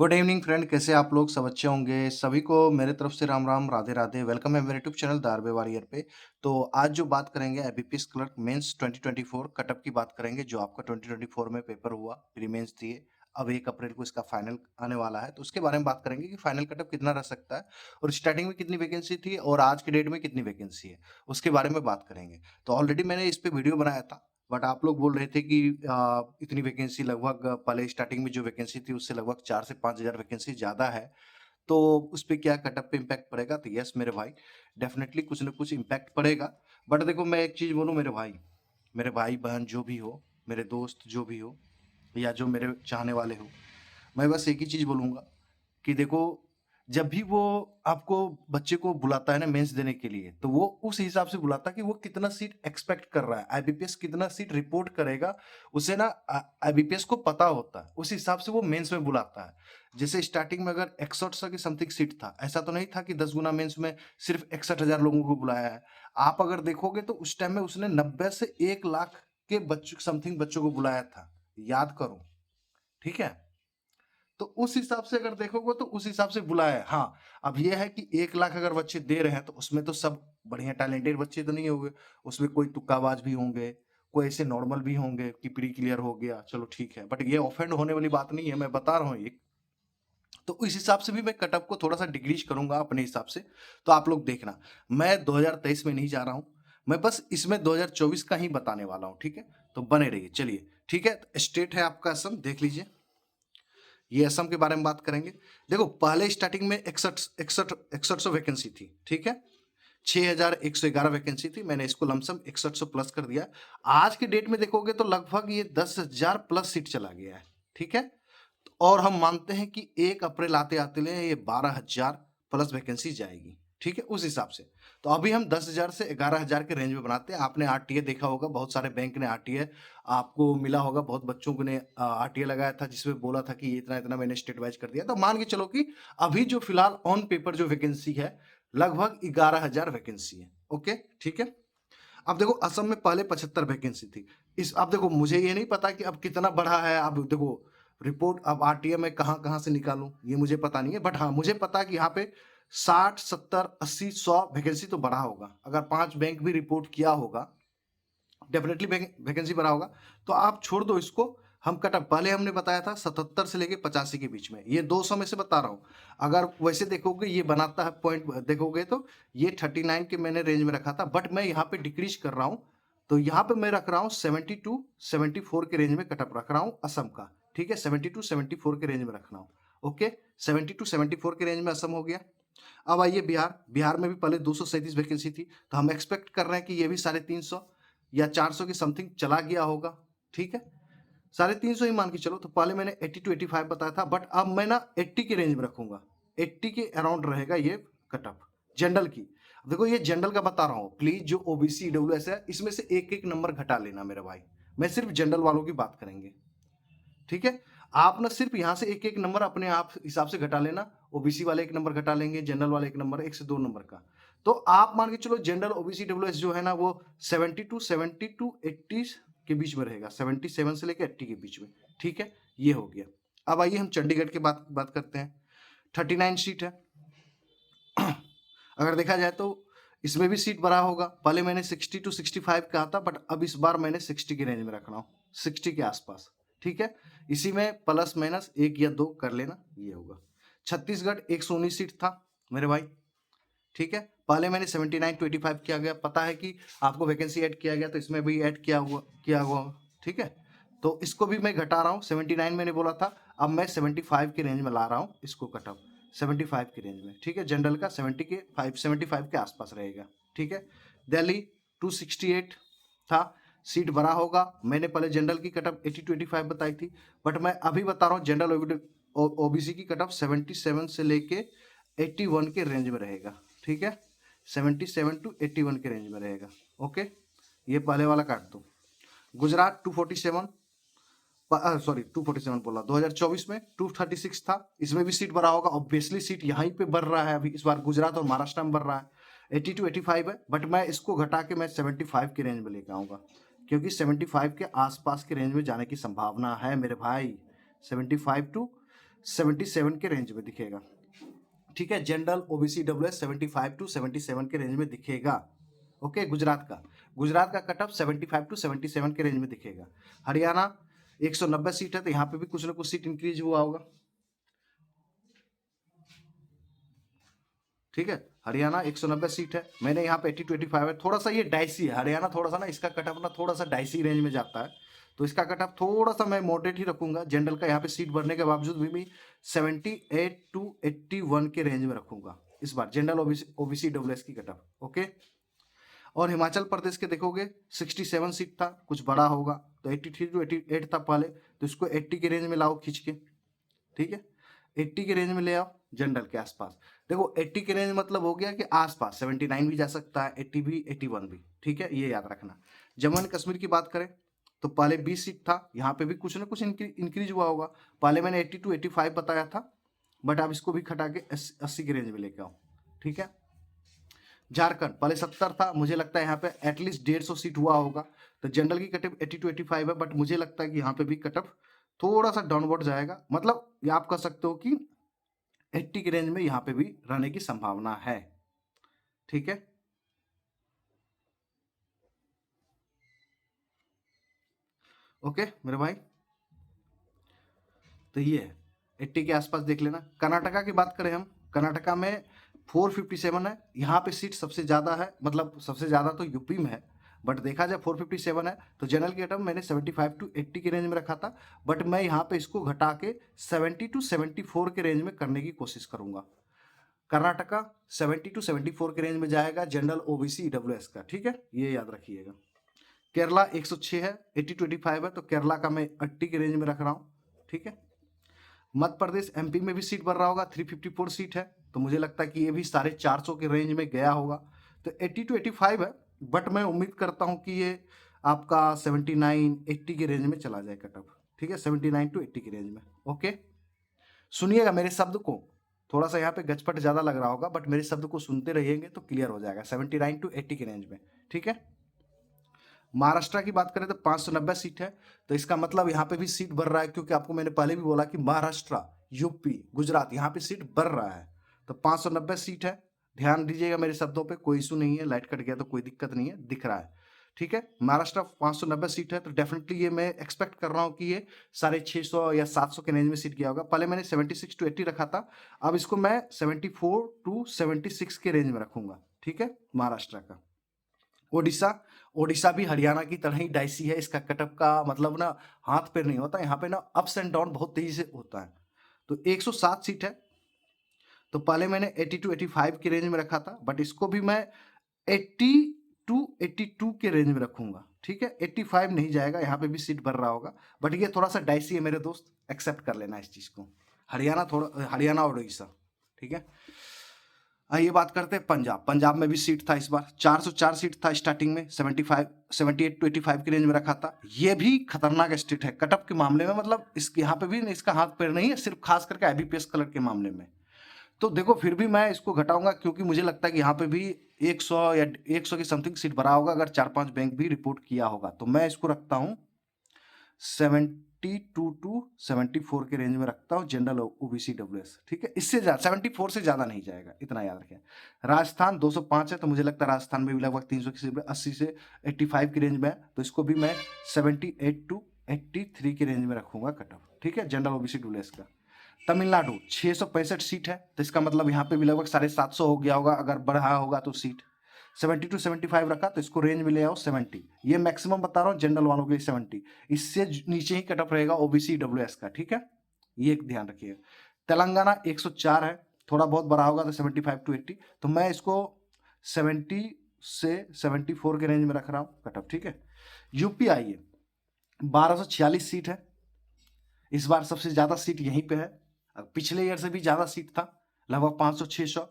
Good evening friend, कैसे आप लोग सब अच्छे होंगे। सभी को मेरे तरफ से राम राम, राधे राधे। वेलकम है मेरे YouTube channel the RB warrior पे। तो आज जो बात करेंगे एबीपीएस क्लर्क मेंस 2024 कटअप की बात करेंगे, जो आपका 2024 में पेपर हुआ, प्री मेंस दिए। अब 1 अप्रैल को इसका फाइनल आने वाला है, तो उसके बारे में बात करेंगे कि फाइनल कटअप कितना रह सकता है और स्टार्टिंग में कितनी वैकेंसी थी और आज के डेट में कितनी वैकेंसी है, उसके बारे में बात करेंगे। तो ऑलरेडी मैंने इस पे वीडियो बनाया था, बट आप लोग बोल रहे थे कि इतनी वैकेंसी, लगभग पहले स्टार्टिंग में जो वैकेंसी थी उससे लगभग 4 से 5,000 वैकेंसी ज़्यादा है, तो उस पे क्या कटअप पे इम्पैक्ट पड़ेगा? तो यस मेरे भाई, डेफ़िनेटली कुछ न कुछ इम्पैक्ट पड़ेगा। बट देखो, मैं एक चीज़ बोलूँ मेरे भाई-बहन जो भी हो, मेरे दोस्त जो भी हो या जो मेरे चाहने वाले हो, मैं बस एक ही चीज़ बोलूँगा कि देखो, जब भी वो आपको बच्चे को बुलाता है ना मेंस देने के लिए, तो वो उस हिसाब से बुलाता है कि वो कितना सीट एक्सपेक्ट कर रहा है, आईबीपीएस कितना सीट रिपोर्ट करेगा, उसे ना आईबीपीएस को पता होता है, उस हिसाब से वो मेंस में बुलाता है। जैसे स्टार्टिंग में अगर 61 की समथिंग सीट था, ऐसा तो नहीं था कि 10 गुना मेंस में सिर्फ 61,000 लोगों को बुलाया है। आप अगर देखोगे तो उस टाइम में उसने 90 से 1 लाख के बच्चों समथिंग बच्चों को बुलाया था, याद करो, ठीक है? तो उस हिसाब से अगर देखोगे तो उस हिसाब से बुलाया है। हाँ, अब ये है कि 1 लाख अगर बच्चे दे रहे हैं तो उसमें तो सब बढ़िया टैलेंटेड बच्चे तो नहीं होंगे। उसमें कोई तुक्काबाज भी होंगे, कोई ऐसे नॉर्मल भी होंगे कि प्री क्लियर हो गया, चलो ठीक है। बट ये ऑफेंड होने वाली बात नहीं है, मैं बता रहा हूँ एक। तो इस हिसाब से भी मैं कटअप को थोड़ा-सा डिक्रीज़ करूँगा अपने हिसाब से, तो आप लोग देखना। मैं 2023 में नहीं जा रहा हूँ, मैं बस इसमें 2024 का ही बताने वाला हूँ, ठीक है? तो बने रहिए, चलिए, ठीक है? स्टेट है आपका असम, देख लीजिए। ये असम के बारे में बात करेंगे। देखो, पहले स्टार्टिंग में 6100 वैकेंसी थी, ठीक है? 6111 वैकेंसी थी, मैंने इसको लमसम 6100 प्लस कर दिया। आज के डेट में देखोगे तो लगभग ये 10,000 प्लस सीट चला गया है, ठीक है? और हम मानते हैं कि 1 अप्रैल आते-आते ले ये 12,000 प्लस वैकेंसी जाएगी, ठीक है? उस हिसाब से। तो अभी हम 10,000 से 11,000 के रेंज में बनाते हैं। आपने आरटीए देखा होगा, बहुत सारे बैंक ने आरटीए आपको मिला होगा, बहुत बच्चों को ने आरटीए लगाया था जिसमें बोला था कि ये इतना-इतना मैंने स्टेट वाइज़ कर दिया। तो मान के चलो कि अभी जो फिलहाल ऑन पेपर जो वैकेंसी है, लगभग 11,000 वैकेंसी है, ओके? ठीक है? अब देखो, असम में पहले 75 वैकेंसी थी। इस अब देखो, मुझे ये नहीं पता कि अब कितना बढ़ा है। अब देखो, रिपोर्ट अब आरटीए में कहाँ-कहाँ से निकालूँ, ये मुझे पता नहीं है। बट हाँ, मुझे पता है कि यहाँ पे 60, 70, 80, 100 वैकेंसी तो बढ़ा होगा। अगर 5 बैंक भी रिपोर्ट किया होगा, डेफिनिटली वैकेंसी बढ़ा होगा। तो आप छोड़ दो इसको, हम कटअप पहले हमने बताया था 77 से लेके 85 के बीच में, ये 200 में से बता रहा हूँ। अगर वैसे देखोगे, ये बनाता है पॉइंट देखोगे तो ये 39 के मैंने रेंज में रखा था, बट मैं यहाँ पे डिक्रीज कर रहा हूँ। तो यहाँ पे मैं रख रहा हूँ 72 74 के रेंज में कटअप रख रहा हूँ असम का, ठीक है? 72 74 के रेंज में रख रहा हूँ, ओके? 72 74 के रेंज में असम हो गया। अब आइए बिहार। बिहार में भी पहले 237 वैकेंसी थी, तो हम एक्सपेक्ट कर रहे हैं कि ये भी 350 या 400 की समथिंग चला गया होगा, ठीक है? 350 ही मान के चलो। तो पहले मैंने 80 टू 85 बताया था, बट अब मैं ना 80 के रेंज में रखूंगा। 80 के अराउंड रहेगा ये कटअप जनरल की। देखो, ये जनरल का बता रहा हूँ, प्लीज जो ओबीसी ईडब्ल्यूएस है, इसमें से एक एक नंबर घटा लेना मेरे भाई। मैं सिर्फ जनरल वालों की बात करेंगे, ठीक है? आप ना सिर्फ यहाँ से एक एक नंबर अपने आप हिसाब से घटा लेना। ओबीसी वाले एक नंबर घटा लेंगे, जनरल वाले एक नंबर, 1 से 2 नंबर का। तो आप मान के चलो, जनरल ओबीसी डब्ल्यूएस जो है ना, वो 70 टू 80 के बीच में रहेगा, 77 से लेकर 80 के बीच में, ठीक है? ये हो गया। अब आइए हम चंडीगढ़ की बात बात करते हैं। 39 सीट है। अगर देखा जाए तो इसमें भी सीट बढ़ा होगा। पहले मैंने 60 टू 65 कहा था, बट अब इस बार मैंने 60 की रेंज में रख रहा हूँ, 60 के आसपास, ठीक है? इसी में प्लस माइनस 1 या 2 कर लेना, ये होगा। छत्तीसगढ़ 119 सीट था मेरे भाई, ठीक है? पहले मैंने 79 टू 85 किया गया, पता है कि आपको वैकेंसी ऐड किया गया, तो इसमें भी ऐड किया हुआ, ठीक है? तो इसको भी मैं घटा रहा हूँ। 79 मैंने बोला था, अब मैं 75 की रेंज में ला रहा हूँ इसको कटअप, 75 की रेंज में, ठीक है? जनरल का 75 के आसपास रहेगा, ठीक है? दिल्ली 268 था, सीट बड़ा होगा। मैंने पहले जनरल की कटअप 80 टू 85 बताई थी, बट मैं अभी बता रहा हूँ जनरल ओबीसी की कटअप 77 से लेके 81 के रेंज में रहेगा, ठीक है? 77 टू 81 के रेंज में रहेगा, ओके? ये पहले वाला काट दो। गुजरात 247, सॉरी 247 बोला, 2024 में 236 था। इसमें भी सीट बढ़ा होगा, ऑब्वियसली सीट यहीं पे बढ़ रहा है अभी इस बार, गुजरात और महाराष्ट्र में बढ़ रहा है। 80 टू 85 है, बट मैं इसको घटा के मैं 75 की रेंज में लेके आऊंगा, क्योंकि 75 के आसपास के रेंज में जाने की संभावना है मेरे भाई। 75 टू 77 के रेंज में दिखेगा। ठीक है, जनरल ओबीसी डब्ल्यूएस 75 टू 77 के रेंज में दिखेगा। ओके, गुजरात का कट ऑफ 75 टू 77 के रेंज में दिखेगा। हरियाणा 190 सीट है, तो यहाँ पे भी कुछ ना कुछ सीट इंक्रीज हुआ होगा। ठीक है, हरियाणा 190 सीट है, मैंने यहाँ पे 80 टू 85 है। थोड़ा सा ये डाइसी है हरियाणा, थोड़ा सा ना इसका कट ऑफ ना थोड़ा सा डाइसी रेंज में जाता है, तो इसका कट ऑफ थोड़ा सा मैं मॉडरेट ही रखूंगा। जनरल का यहाँ पे सीट बढ़ने के बावजूद भी 78 टू 81 के रेंज में रखूंगा इस बार जनरल ओबीसी डब्ल्यूएस की कट ऑफ। ओके, और हिमाचल प्रदेश के देखोगे 67 सीट था, कुछ बड़ा होगा तो 83 टू 88 था पहले, तो इसको 80 के रेंज में लाओ खींच के। ठीक है, 80 के रेंज में ले आओ जनरल के आसपास। देखो 80 के रेंज मतलब हो गया कि आसपास 79 भी जा सकता है, 80 भी, 81 भी। ठीक है, ये याद रखना। जम्मू एंड कश्मीर की बात करें तो पहले 20 सीट था, यहाँ पे भी कुछ ना कुछ इंक्रीज हुआ होगा। पहले मैंने 80 टू 85 बताया था, बट आप इसको भी घटा के 80 के रेंज में लेके आओ। ठीक है, झारखंड पहले 70 था, मुझे लगता है यहाँ पे एटलीस्ट 150 सीट हुआ होगा, तो जनरल की कट ऑफ 80 टू 85 है, बट मुझे लगता है कि यहाँ पे भी कट ऑफ थोड़ा सा डाउनवर्ड जाएगा। मतलब ये आप कह सकते हो कि 80 के रेंज में यहाँ पे भी रहने की संभावना है। ठीक है, ओके मेरे भाई, तो ये है 80 के आसपास देख लेना। कर्नाटका की बात करें हम, कर्नाटका में 457 है, यहाँ पे सीट सबसे ज्यादा है, मतलब सबसे ज्यादा तो यूपी में है, बट देखा जाए 457 है, तो जनरल की आइटम मैंने 75 टू 80 के रेंज में रखा था, बट मैं यहाँ पे इसको घटा के 70 टू 74 के रेंज में करने की कोशिश करूंगा। कर्नाटका 70 टू 74 के रेंज में जाएगा जनरल ओबीसी डब्ल्यूएस का। ठीक है, ये याद रखिएगा। केरला 106 है, 80 टू 85 है, तो केरला का मैं 80 के रेंज में रख रहा हूँ। ठीक है, मध्य प्रदेश एमपी में भी सीट बढ़ रहा होगा, 354 सीट है, तो मुझे लगता है कि ये भी 450 के रेंज में गया होगा, तो 80 टू 85 है, बट मैं उम्मीद करता हूँ कि ये आपका 79 80 के रेंज में चला जाए कट ऑफ। ठीक है, 79 टू 80 के रेंज में। ओके, सुनिएगा मेरे शब्द को, थोड़ा सा यहाँ पे गचपट ज्यादा लग रहा होगा, बट मेरे शब्द को सुनते रहिएंगे तो क्लियर हो जाएगा। 79 टू 80 के रेंज में। ठीक है, महाराष्ट्र की बात करें तो 590 सीट है, तो इसका मतलब यहाँ पे भी सीट बढ़ रहा है, क्योंकि आपको मैंने पहले भी बोला कि महाराष्ट्र, यूपी, गुजरात यहाँ पे सीट बढ़ रहा है, तो 590 सीट है। ध्यान दीजिएगा मेरे शब्दों पे, कोई इशू नहीं है, लाइट कट गया तो कोई दिक्कत नहीं है, दिख रहा है। ठीक है, महाराष्ट्र 590 सीट है, तो डेफिनेटली ये मैं एक्सपेक्ट कर रहा हूँ कि ये 650 या 700 के रेंज में सीट गया होगा। पहले मैंने 76 टू 80 रखा था, अब इसको मैं 74 टू 76 के रेंज में रखूंगा। ठीक है, महाराष्ट्र का। ओडिशा भी हरियाणा की तरह ही डाइसी है, इसका कटअप का मतलब ना हाथ पैर नहीं होता, यहाँ पे ना अप्स एंड डाउन बहुत तेजी से होता है। तो 107 सीट है, तो पहले मैंने 80 टू 85 के रेंज में रखा था, बट इसको भी मैं 80 टू 82 के रेंज में रखूंगा। ठीक है, 85 नहीं जाएगा, यहाँ पे भी सीट बढ़ रहा होगा, बट ये थोड़ा सा डाइसी है मेरे दोस्त, एक्सेप्ट कर लेना इस चीज को। हरियाणा और उड़ीसा। ठीक है, ये बात करते हैं पंजाब में भी सीट था, इस बार 404 सीट था स्टार्टिंग में, 78 टू 85 की रेंज में रखा था। ये भी खतरनाक स्टेट है कटअप के मामले में, मतलब इसके यहाँ पे भी इसका हाथ पैर नहीं है, सिर्फ खास करके आईबीपीएस कलर के मामले में। तो देखो फिर भी मैं इसको घटाऊंगा, क्योंकि मुझे लगता है कि यहाँ पे भी 100 या 100 की समथिंग सीट भरा होगा, अगर 4-5 बैंक भी रिपोर्ट किया होगा, तो मैं इसको रखता हूँ 72 टू 74 के रेंज में रखता हूँ जनरल ओबीसी डब्ल्यूएस। ठीक है, इससे ज्यादा 74 से ज्यादा नहीं जाएगा, इतना याद रखें। राजस्थान 205 है, तो मुझे लगता है राजस्थान में भी लगभग 300 की 80 से 85 की रेंज में है, तो इसको भी मैं 78 टू 83 की रेंज में रखूंगा कट ऑफ। ठीक है, जनरल ओबीसी डब्ल्यूएस का। तमिलनाडु 665 सीट है, तो इसका मतलब यहाँ पे भी लगभग 750 हो गया होगा, अगर बढ़ा होगा तो सीट 70 टू 75 रखा, तो इसको रेंज में ले आओ 70। ये मैक्सिमम बता रहा हूँ जनरल वालों के लिए 70, इससे नीचे ही कटअप रहेगा ओबीसी डब्ल्यूएस का। ठीक है, ये एक ध्यान रखिएगा। तेलंगाना 104 है, थोड़ा बहुत बड़ा होगा तो 75 टू 80, तो मैं इसको 70 से 74 के रेंज में रख रहा हूँ कटअप। ठीक है, यूपी आइए 1246 सीट है, इस बार सबसे ज्यादा सीट यहीं पे है, पिछले ईयर से भी ज्यादा सीट था, लगभग 500-600,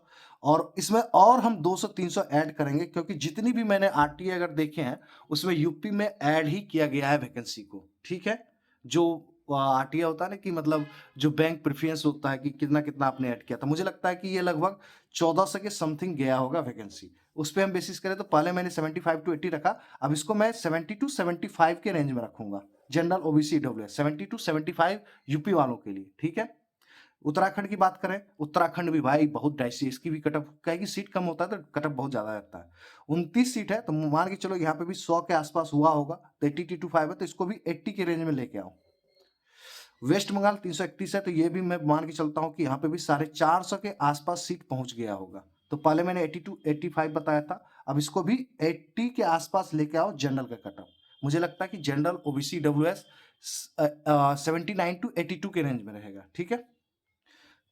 और इसमें और हम 200-300 ऐड करेंगे, क्योंकि जितनी भी मैंने आरटीए अगर देखे हैं उसमें यूपी में ऐड ही किया गया है वैकेंसी को। ठीक है, जो आरटीए होता है ना, कि मतलब जो बैंक प्रेफरेंस होता है कि कितना कितना आपने ऐड किया था, मुझे लगता है कि ये लगभग 1400 के समथिंग गया होगा वैकेंसी, उस पर हम बेसिस करें तो पहले मैंने 75 टू 80 रखा, अब इसको मैं 70 टू 75 के रेंज में रखूंगा general OBC EWS, 70 to 75 UP वालों के लिए। ठीक है, उत्तराखंड की बात करें, उत्तराखंड भी भाई बहुत डाइसी है, इसकी भी कटअप क्या है कि सीट कम होता है तो कटअप बहुत ज़्यादा रहता है। 29 सीट है तो मान के चलो यहाँ पे भी 100 के आसपास हुआ होगा, तो 80 टू 5 है तो इसको भी 80 के रेंज में लेके आओ। वेस्ट बंगाल 331 है तो ये भी मैं मान के चलता हूँ कि यहाँ पे भी 450 के आसपास सीट पहुंच गया होगा। तो पहले मैंने 80 टू 85 बताया था, अब इसको भी 80 के आसपास लेके आओ जनरल का कटअप। मुझे लगता है कि जनरल ओबीसी डब्ल्यूएस 79 टू 82 के रेंज में रहेगा, ठीक है।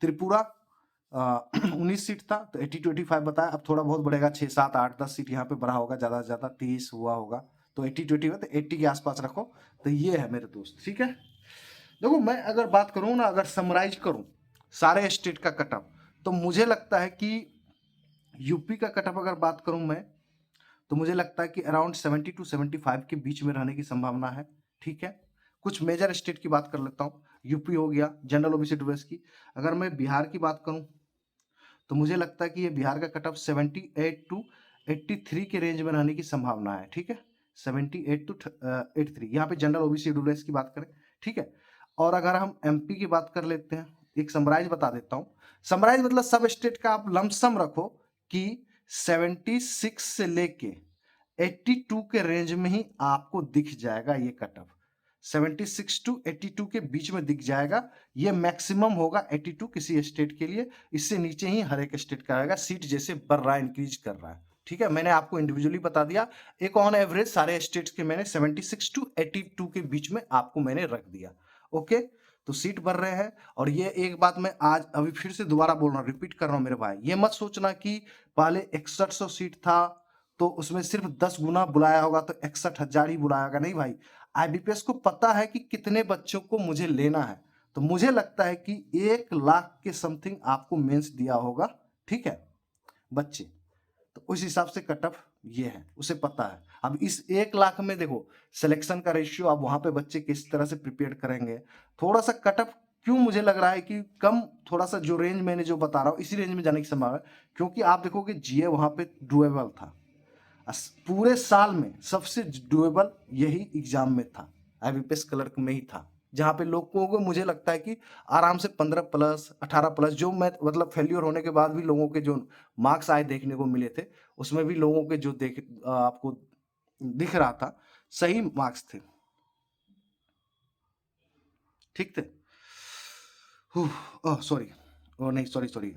त्रिपुरा 19 सीट था तो 80 टू 85 बताया, अब थोड़ा बहुत बढ़ेगा, 6 7 8 10 सीट यहाँ पे बढ़ा होगा, ज़्यादा से ज़्यादा 30 हुआ होगा, तो 80 टू 85 तो 80 के आसपास रखो। तो ये है मेरे दोस्त, ठीक है। देखो मैं अगर बात करूँ ना, अगर समराइज करूँ सारे स्टेट का कटअप, तो मुझे लगता है कि यूपी का कटअप अगर बात करूँ मैं, तो मुझे लगता है कि अराउंड 70 टू 75 के बीच में रहने की संभावना है, ठीक है। कुछ मेजर स्टेट की बात कर लेता हूँ, यूपी हो गया जनरल ओबीसी डब्ल्यूएस की। अगर मैं बिहार की बात करूँ तो मुझे लगता है कि ये बिहार का कटअप 78 टू 83 के रेंज में रहने की संभावना है, ठीक है। 78 टू 83 यहाँ पे जनरल ओबीसी डब्ल्यूएस की बात करें, ठीक है। और अगर हम एमपी की बात कर लेते हैं, एक समराइज बता देता हूँ। समराइज मतलब सब स्टेट का आप लमसम रखो कि 76 से लेके 82 के रेंज में ही आपको दिख जाएगा ये कटअप। 76 टू 82 के बीच में दिख जाएगा, ये मैक्सिमम होगा 82 किसी स्टेट के लिए, इससे नीचे ही हर एक स्टेट का आएगा, सीट जैसे बढ़ रहा है इंक्रीज कर रहा है, ठीक है। मैंने आपको इंडिविजुअली बता दिया, एक ऑन एवरेज सारे स्टेट्स के मैंने 76 टू 82 के बीच में आपको मैंने रख दिया, ओके। तो सीट बढ़ रहे हैं, और ये एक बात मैं आज अभी फिर से दोबारा बोल रहा हूँ, रिपीट कर रहा हूँ मेरे भाई, ये मत सोचना कि पहले 6100 सीट था तो उसमें सिर्फ 10 गुना बुलाया होगा तो 61,000 ही बुलाया होगा, नहीं भाई। आईबीपीएस को पता है कि कितने बच्चों को मुझे लेना है, तो मुझे लगता है कि 1 लाख के समथिंग आपको मेंस दिया होगा, ठीक है बच्चे। तो उस हिसाब से कटअप ये है, उसे पता है। अब इस 1 लाख में देखो सिलेक्शन का रेशियो, अब वहां पे बच्चे किस तरह से प्रिपेयर करेंगे, थोड़ा सा कटअप क्यों मुझे लग रहा है कि कम, थोड़ा सा जो रेंज मैंने जो बता रहा हूँ इसी रेंज में जाने की संभावना है, क्योंकि आप देखोगे जीए वहां पे डुएबल था, पूरे साल में सबसे डुएबल यही एग्जाम में था, आईबीपीएस क्लर्क में ही था, जहाँ पे लोगों को मुझे लगता है कि आराम से 15 प्लस 18 प्लस, जो मैं मतलब फेल्योर होने के बाद भी लोगों के जो मार्क्स आए देखने को मिले थे, उसमें भी लोगों के जो आपको दिख रहा था सही मार्क्स थे, ठीक थे। सॉरी, ओ नहीं सॉरी सॉरी,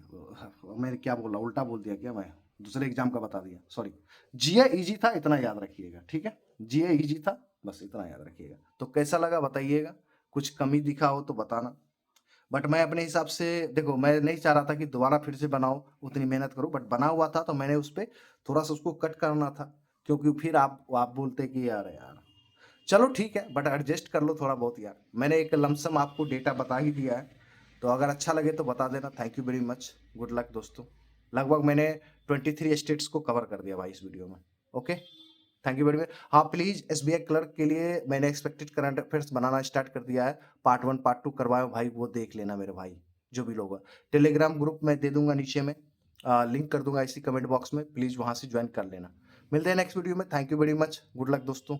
मैं क्या बोल रहा, उल्टा बोल दिया क्या, मैं दूसरे एग्जाम का बता दिया, सॉरी। जीए इजी था, इतना याद रखिएगा, ठीक है। जीए इजी था, बस इतना याद रखिएगा। तो कैसा लगा बताइएगा, कुछ कमी दिखा हो तो बताना। बट मैं अपने हिसाब से, देखो मैं नहीं चाह रहा था कि दोबारा फिर से बनाओ, उतनी मेहनत करो, बट बना हुआ था तो मैंने उस पर थोड़ा सा उसको कट करना था, क्योंकि फिर आप बोलते कि यार चलो ठीक है, बट एडजस्ट कर लो थोड़ा बहुत यार, मैंने एक लमसम आपको डेटा बता ही दिया है, तो अगर अच्छा लगे तो बता देना। Thank you very much, good luck दोस्तों। लगभग मैंने 23 स्टेट्स को कवर कर दिया भाई इस वीडियो में, okay. Thank you very much. हाँ प्लीज़, एसबीआई क्लर्क के लिए मैंने एक्सपेक्टेड करंट अफेयर्स बनाना स्टार्ट कर दिया है, पार्ट 1 पार्ट 2 करवाए भाई, वो देख लेना मेरे भाई, जो भी लोग हैं। टेलीग्राम ग्रुप मैं दे दूंगा नीचे में, लिंक कर दूंगा इसी कमेंट बॉक्स में, प्लीज़ वहाँ से ज्वाइन कर लेना। मिलते हैं नेक्स्ट वीडियो में, thank you very much, good luck दोस्तों।